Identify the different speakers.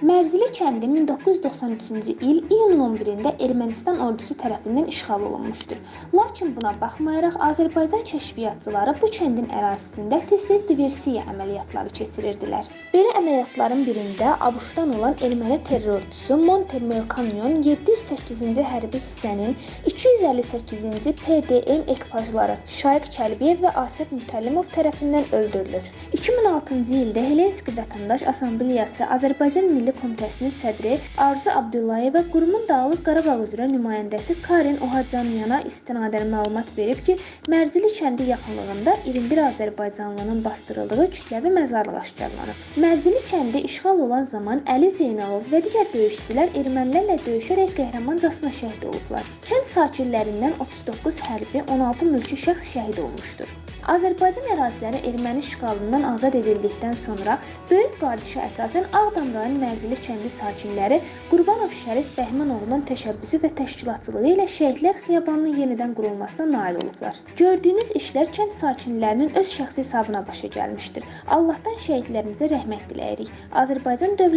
Speaker 1: Mərzili kəndi 1993-cü il iyunun 11-də Ermənistan ordusu tərəfindən işğal olunmuşdur. Lakin buna baxmayaraq Azərbaycan kəşfiyyatçıları bu kəndin ərazisində tez-tez diversiya əməliyyatları keçirirdilər. Belə əməliyyatların birində ABŞ-dan olan erməni terrorçusu Monte Melkonyan 708-ci hərbi hissənin 258-ci PDM ekipajları Şaiq Çəlbiyev və Asif Mütəllimov tərəfindən öldürülür. 2006-cı ildə Helsinki Vətəndaş Assambleyası Azərbaycan Milli Komitəsinin sədri Arzu Abdullayeva qurumun Dağlıq Qarabağ üzrə nümayəndəsi Karen Ohacaniyana istinadən məlumat verib ki, Mərzili kəndi yaxınlığında 21 azərbaycanlının basdırıldığı kütləvi məzarlıq aşkarlanıb. Mərzili kəndi işğal olan zaman Əli Zeynalov və digər döyüşçülər ermənilərlə döyüşərək qəhrəmancasına şəhid olublar. Kənd sakinlərindən 39 hərbi, 16 mülki şəxs şəhid olmuşdur. Azərbaycan əraziləri erməni işğalından azad edildikdən sonra böyük qadişə əsasən Ağdam rayon Mərzili kəndi sakinləri Qurbanov Şərif Bəhmənoğlu'nun təşəbbüsü və təşkilatçılığı ilə Şəhidlər Xiyabanının yenidən qurulmasına nail olublar. Gördüyünüz işlər kənd sakinlərinin öz şəxsi hesabına başa gəlmişdir. Allahdan şəhidlərimizə rəhmət diləyirik. Azərbaycan dövləti